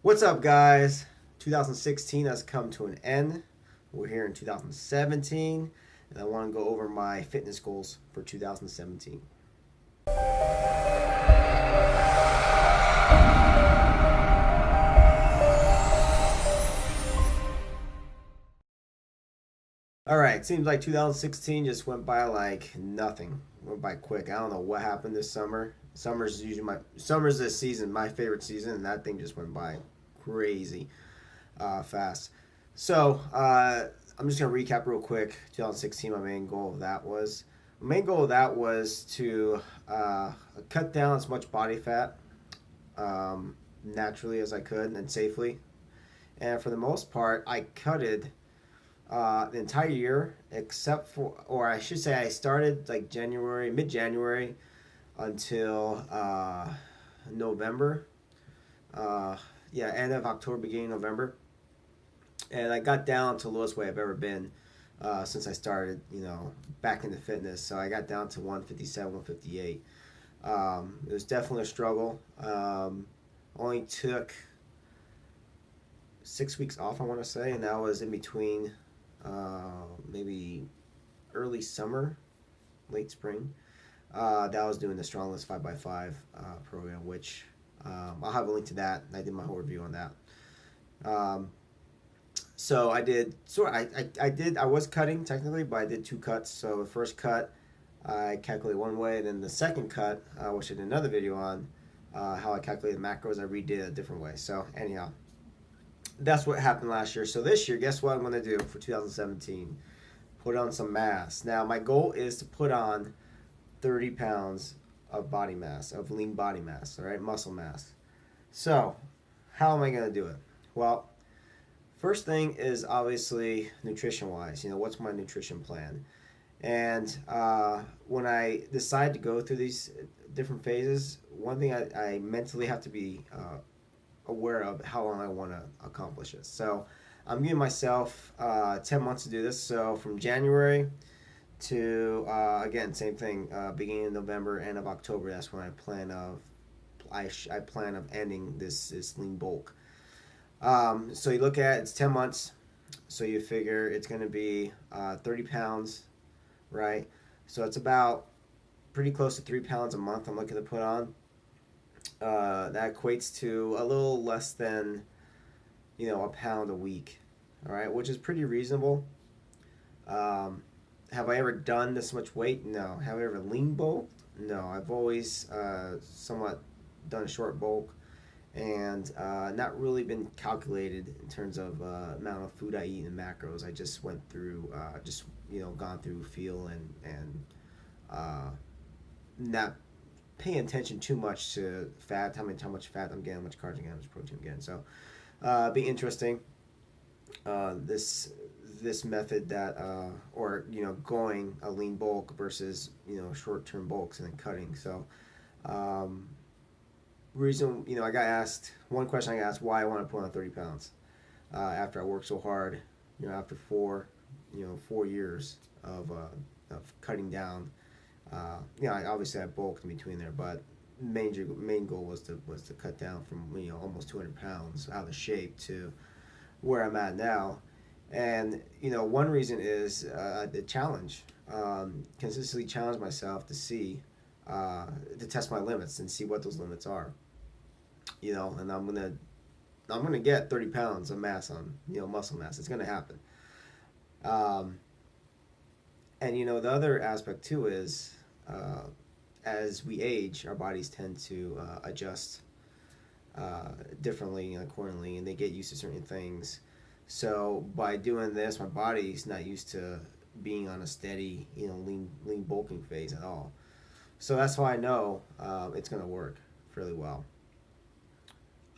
What's up, guys? 2016 has come to an end. We're here in 2017, and I want to go over my fitness goals for 2017. All right, seems like 2016 just went by like nothing. Went by quick. I don't know what happened this summer. Summer's this season, my favorite season, and that thing just went by crazy fast. I'm just gonna recap real quick. 2016, my main goal of that was to cut down as much body fat naturally as I could and safely. And for the most part, I cutted the entire year except for, or I should say, I started like mid January until November. Uh, yeah, end of October, beginning of November, and I got down to the lowest weight I've ever been since I started, back into fitness. So I got down to 157, 158. It was definitely a struggle. Only took 6 weeks off, I want to say, and that was in between maybe early summer, late spring. That I was doing the Strongless 5x5 program, which I'll have a link to that. I did my whole review on that. Um, so I did sort. I did. I was cutting technically, but I did two cuts. So the first cut, I calculated one way. Then the second cut, which I did another video on, how I calculated macros, I redid it a different way. So anyhow, that's what happened last year. So this year, guess what I'm going to do for 2017? Put on some mass. Now my goal is to put on 30 pounds of body mass, of lean body mass. All right, muscle mass. So how am I going to do it? Well, first thing is obviously nutrition wise. What's my nutrition plan? And when I decide to go through these different phases, one thing I mentally have to be aware of how long I want to accomplish it. So I'm giving myself 10 months to do this. So from January to again, same thing, beginning of November, end of October. That's when I plan of ending this lean bulk. So you look at it's 10 months. So you figure it's going to be 30 pounds, right? So it's about pretty close to 3 pounds a month I'm looking to put on. That equates to a little less than, a pound a week, all right, which is pretty reasonable. Um, have I ever done this much weight? No. Have I ever lean bulked? No. I've always somewhat done short bulk and not really been calculated in terms of amount of food I eat and macros. I just went through, gone through feel and uh, not paying attention too much to fat, how much fat I'm getting, how much carbs I'm getting, how much protein I'm getting. So, be interesting. This method that or going a lean bulk versus short term bulks and then cutting. So, um, reason I got asked one question I got asked why I want to put on 30 pounds after I worked so hard. After 4 years of cutting down. Obviously I bulked in between there, but main goal was to cut down from almost 200 pounds out of shape to where I'm at now. And one reason is the challenge. Consistently challenge myself to see to test my limits and see what those limits are. And I'm gonna get 30 pounds of mass on muscle mass. It's gonna happen. Um, and the other aspect too is as we age, our bodies tend to adjust differently and accordingly, and they get used to certain things. So by doing this, my body's not used to being on a steady, lean bulking phase at all. So that's why I know it's going to work fairly well.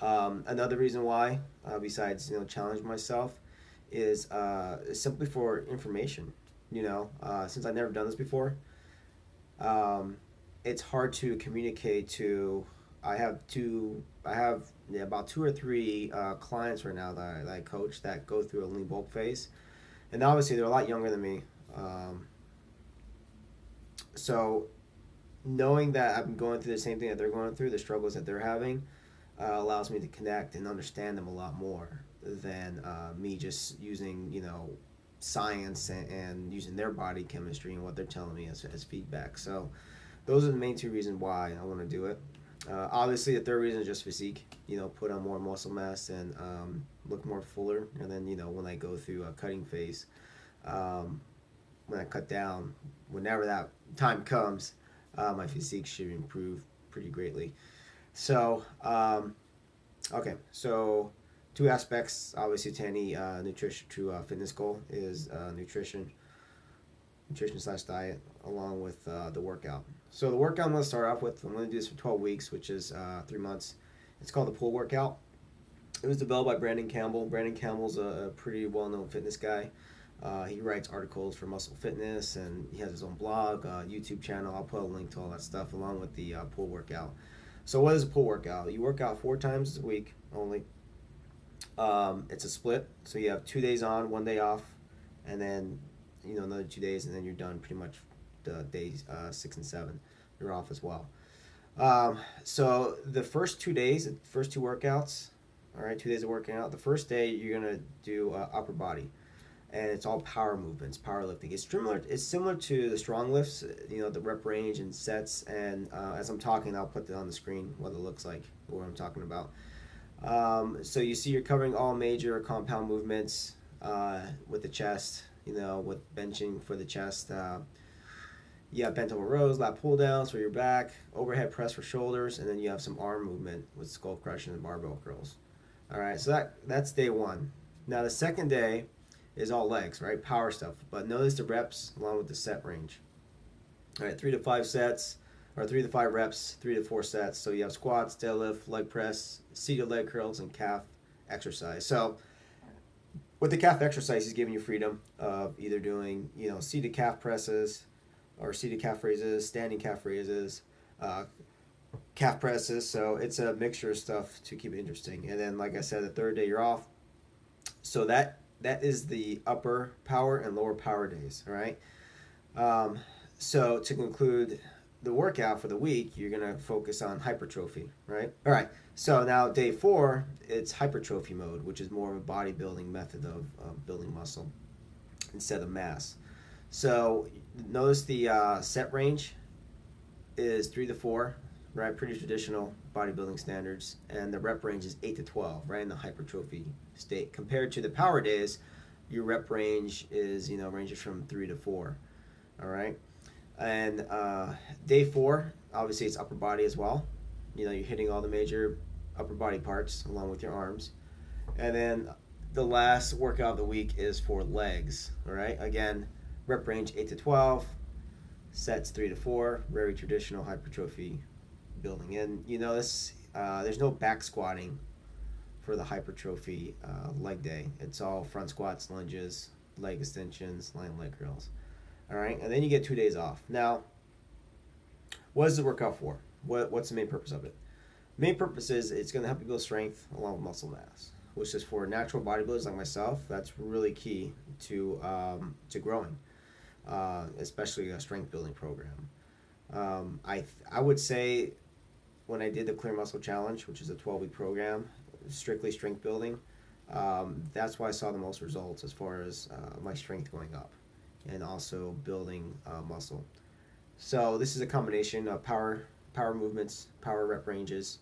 Another reason why, besides challenge myself, is simply for information. Since I've never done this before, um, it's hard to communicate to. I have about two or three clients right now that I coach that go through a lean bulk phase, and obviously they're a lot younger than me. Um, so knowing that I'm going through the same thing that they're going through, the struggles that they're having, allows me to connect and understand them a lot more than me just using, science and using their body chemistry and what they're telling me as feedback. So those are the main two reasons why I want to do it. Obviously, the third reason is just physique. Put on more muscle mass and look more fuller. And then when I go through a cutting phase, um, when I cut down, whenever that time comes, my physique should improve pretty greatly. So, okay, so two aspects obviously to any nutrition to fitness goal is nutrition slash diet, along with the workout. So the workout I'm going to start off with, I'm going to do this for 12 weeks, which is 3 months. It's called the PHUL workout. It was developed by Brandon Campbell. Brandon Campbell's a pretty well-known fitness guy. He writes articles for Muscle Fitness, and he has his own blog, YouTube channel. I'll put a link to all that stuff along with the PHUL workout. So what is a PHUL workout? You work out 4 times a week only. It's a split, so you have 2 days on, 1 day off, and then another 2 days, and then you're done pretty much the days 6 and 7. You're off as well. So the first 2 days, the first 2 workouts, all right, 2 days of working out. The first day you're gonna do upper body, and it's all power movements, powerlifting. It's similar to the strong lifts, the rep range and sets. And as I'm talking, I'll put that on the screen what it looks like, what I'm talking about. So you see, you're covering all major compound movements with the chest. With benching for the chest. You have bent over rows, lat pull downs for your back, overhead press for shoulders, and then you have some arm movement with skull crushing and barbell curls. All right, so that's day 1. Now the second day is all legs, right? Power stuff. But notice the reps along with the set range. All right, 3 to 5 sets, or 3 to 5 reps, 3 to 4 sets. So you have squats, deadlift, leg press, seated leg curls, and calf exercise. So with the calf exercise, he's giving you freedom of either doing, seated calf presses or seated calf raises, standing calf raises, calf presses. So it's a mixture of stuff to keep it interesting. And then, like I said, the third day you're off. So that is the upper power and lower power days, all right? So to conclude the workout for the week, you're going to focus on hypertrophy, right? All right, so now day 4, it's hypertrophy mode, which is more of a bodybuilding method of building muscle instead of mass. So notice the set range is 3 to 4, right? Pretty traditional bodybuilding standards. And the rep range is 8 to 12, right, in the hypertrophy state. Compared to the power days, your rep range is, ranges from 3 to 4, all right? And day 4, obviously it's upper body as well. You're hitting all the major upper body parts along with your arms. And then the last workout of the week is for legs, all right? Again, rep range 8 to 12, sets 3 to 4, very traditional hypertrophy building. And there's no back squatting for the hypertrophy leg day. It's all front squats, lunges, leg extensions, lying leg curls. All right, and then you get 2 days off. Now, what is the workout for? What's the main purpose of it? Main purpose is it's going to help you build strength along with muscle mass, which is for natural bodybuilders like myself. That's really key to growing, especially a strength building program. I would say when I did the Clear Muscle Challenge, which is a 12-week program, strictly strength building, that's why I saw the most results as far as my strength going up and also building muscle. So this is a combination of power movements, power rep ranges,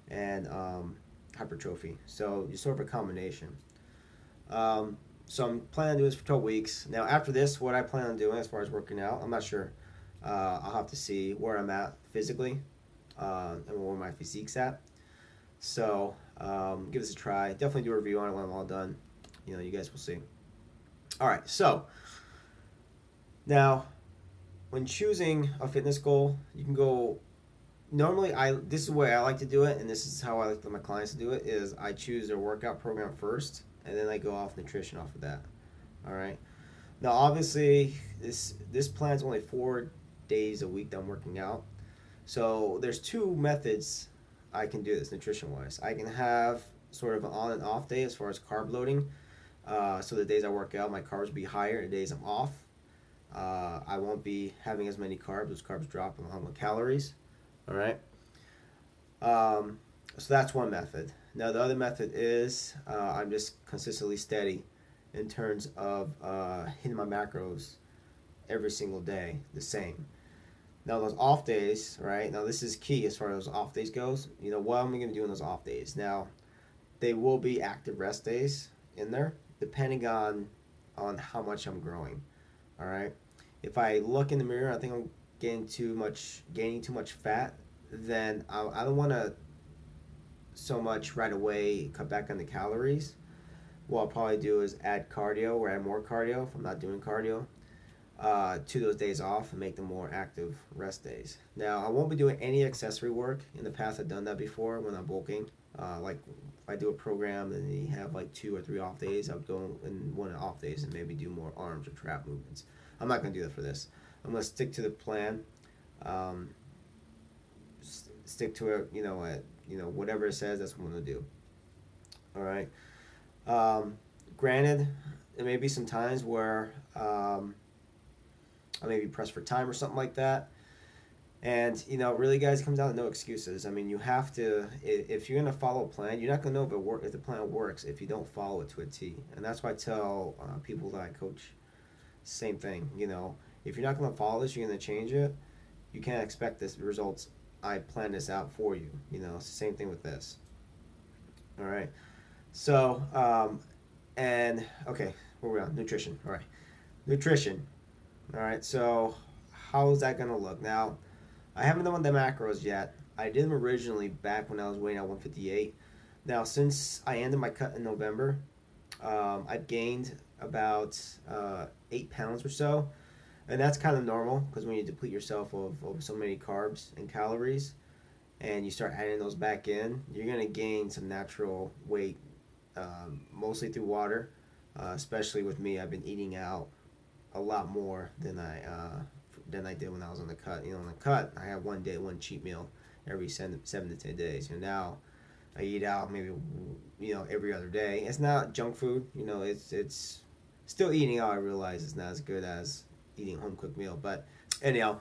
and hypertrophy. So you're sort of a combination. So I'm planning on doing this for 12 weeks. Now after this, what I plan on doing as far as working out, I'm not sure. I'll have to see where I'm at physically and where my physique's at. So give this a try. Definitely do a review on it when I'm all done. You guys will see. All right, so now when choosing a fitness goal, you can go. Normally, this is the way I like to do it, and this is how I like my clients to do it. Is I choose their workout program first, and then I go off nutrition off of that. All right. Now, obviously, this plan's only 4 days a week that I'm working out. So there's 2 methods I can do this nutrition-wise. I can have sort of an on and off day as far as carb loading. So the days I work out, my carbs will be higher. The days I'm off, I won't be having as many carbs. Those carbs drop along with calories. All right. So that's one method. Now the other method is I'm just consistently steady in terms of hitting my macros every single day the same. Now those off days, right? Now this is key as far as those off days goes. You know, what am I going to do on those off days? Now they will be active rest days in there, depending on how much I'm growing. All right. If I look in the mirror, I think I'm gaining too much fat, then I don't want to so much right away cut back on the calories. What I'll probably do is add cardio or add more cardio if I'm not doing cardio to those days off and make them more active rest days. Now, I won't be doing any accessory work. In the past, I've done that before when I'm bulking. Like if I do a program and you have like 2 or 3 off days, I would go in one of the off days and maybe do more arms or trap movements. I'm not going to do that for this. I'm going to stick to the plan. Um, Stick to it. Whatever it says, that's what I'm going to do. All right. Granted, there may be some times where I may be pressed for time or something like that. And really, guys, it comes down to no excuses. I mean, you have to. If you're gonna follow a plan, you're not gonna know if the plan works if you don't follow it to a T. And that's why I tell people that I coach, same thing. If you're not gonna follow this, you're gonna change it. You can't expect this results. I plan this out for you. It's the same thing with this. All right. So, and okay, where are we on? Nutrition. All right, nutrition. All right. So, how's that gonna look now? I haven't done the macros yet. I did them originally back when I was weighing at 158. Now, since I ended my cut in November, I've gained about 8 pounds or so, and that's kind of normal because when you deplete yourself of so many carbs and calories, and you start adding those back in, you're gonna gain some natural weight, mostly through water. Especially with me, I've been eating out a lot more than I did when I was on the cut. On the cut, I have one day, one cheat meal every 7 to 10 days. Now I eat out maybe every other day. It's not junk food. It's still eating out. I realize it's not as good as eating home cooked meal, but anyhow,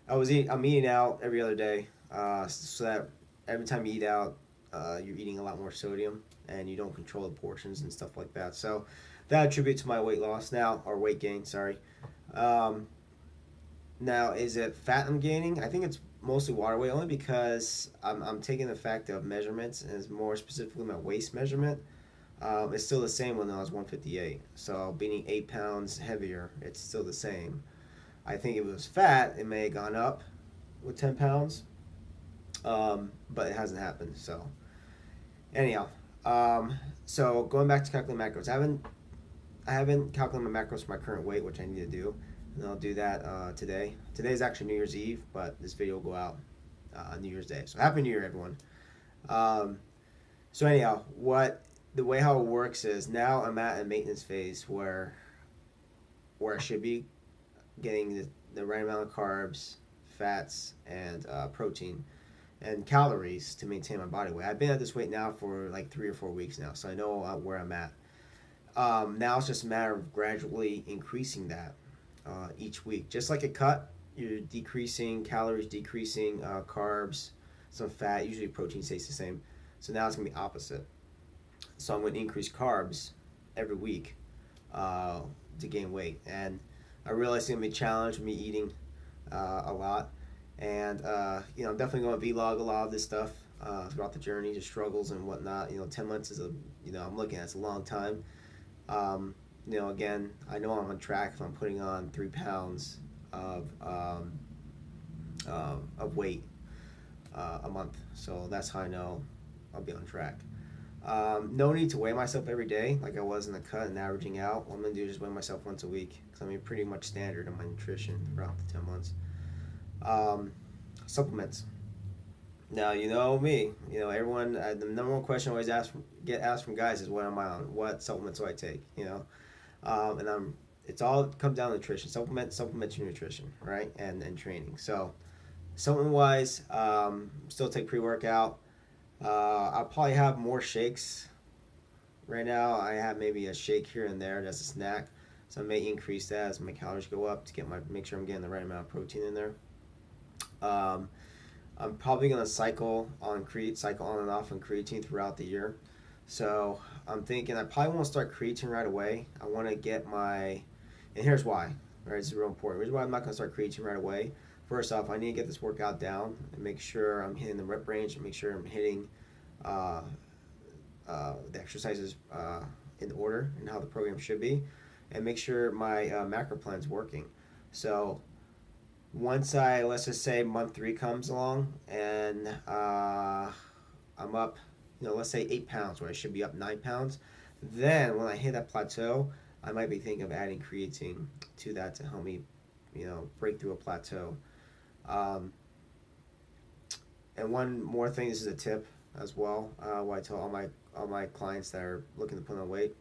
I'm eating out every other day. So that every time you eat out, you're eating a lot more sodium, and you don't control the portions and stuff like that. So that attributes to my weight loss now, or weight gain. Sorry. Um, Now, is it fat I'm gaining? I think it's mostly water weight only because I'm taking the fact of measurements and more specifically my waist measurement. It's still the same when I was 158. So being 8 pounds heavier, it's still the same. I think if it was fat, it may have gone up with 10 pounds, but it hasn't happened. So anyhow, so going back to calculating macros, I haven't calculated my macros for my current weight, which I need to do, and I'll do that today. Today is actually New Year's Eve, but this video will go out New Year's Day. So Happy New Year, everyone. Um, so anyhow, the way how it works is now I'm at a maintenance phase where I should be getting the right amount of carbs, fats, and protein and calories to maintain my body weight. I've been at this weight now for like 3 or 4 weeks now, so I know where I'm at. Now it's just a matter of gradually increasing that each week. Just like a cut, you're decreasing calories, decreasing carbs, some fat. Usually protein stays the same. So now it's going to be opposite. So I'm going to increase carbs every week to gain weight. And I realize it's going to be a challenge with me eating a lot. And, I'm definitely going to vlog a lot of this stuff throughout the journey, just struggles and whatnot. 10 months is I'm looking at it's a long time. Again, I know I'm on track if I'm putting on 3 pounds of weight a month. So that's how I know I'll be on track. No need to weigh myself every day like I was in the cut and averaging out. What I'm going to do is just weigh myself once a week because I'm pretty much standard in my nutrition throughout the 10 months. Supplements. Now, me. Everyone, the number one question I always get asked from guys is, what am I on? What supplements do I take? And it's all comes down to nutrition. Supplement your nutrition, right? And training. So, supplement wise, still take pre-workout. I'll probably have more shakes. Right now, I have maybe a shake here and there. That's a snack. So I may increase that as my calories go up to make sure I'm getting the right amount of protein in there. I'm probably gonna cycle on and off on creatine throughout the year. So I'm thinking I probably won't start creatine right away. I want to get my, and here's why. Right, this is real important. Here's why I'm not gonna start creatine right away. First off, I need to get this workout down and make sure I'm hitting the rep range and make sure I'm hitting uh, the exercises in order and how the program should be, and make sure my macro plan's working. So once let's just say month 3 comes along and I'm up, let's say 8 pounds where I should be up 9 pounds, then when I hit that plateau, I might be thinking of adding creatine to that to help me, break through a plateau. Um, and one more thing, this is a tip as well. What I tell all my clients that are looking to put on weight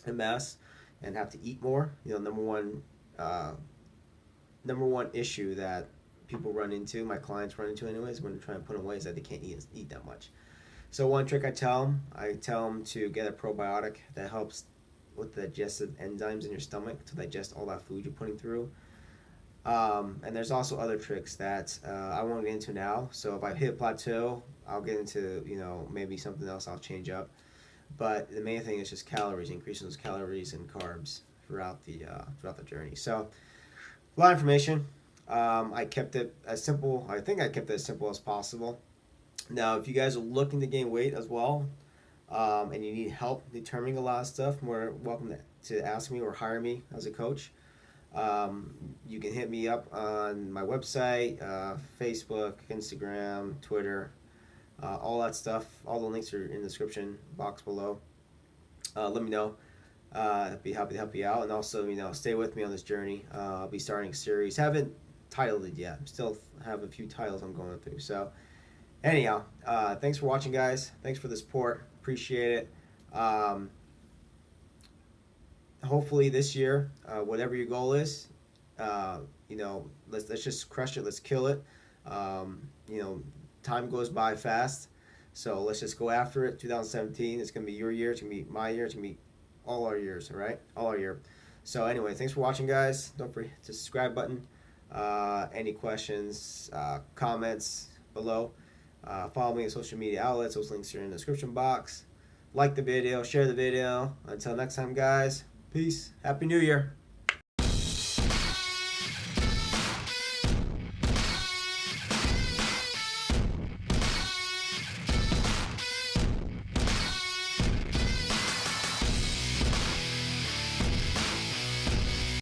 and mass and have to eat more. Number one issue that people run into, my clients run into anyways, when they're trying to put on weight is that they can't eat that much. So one trick I tell them to get a probiotic that helps with the digestive enzymes in your stomach to digest all that food you're putting through. And there's also other tricks that I won't get into now. So if I hit a plateau, I'll get into maybe something else I'll change up. But the main thing is just calories, increasing those calories and carbs throughout the journey. So a lot of information. I kept it as simple. I think I kept it as simple as possible. Now, if you guys are looking to gain weight as well, and you need help determining a lot of stuff, more welcome to ask me or hire me as a coach. You can hit me up on my website, Facebook, Instagram, Twitter, all that stuff. All the links are in the description box below. Let me know. I'd be happy to help you out, and also stay with me on this journey. I'll be starting a series. Haven't titled it yet. Still have a few titles I'm going through. So anyhow, thanks for watching, guys. Thanks for the support. Appreciate it. Hopefully this year, whatever your goal is, let's just crush it. Let's kill it. Time goes by fast, so let's just go after it. 2017, it's gonna be your year. It's gonna be my year. It's gonna be all our years. All right, all our year. So anyway, thanks for watching, guys. Don't forget to subscribe button. Any questions, comments below. Follow me on social media outlets. Those links are in the description box. Like the video, share the video. Until next time, guys. Peace. Happy New Year.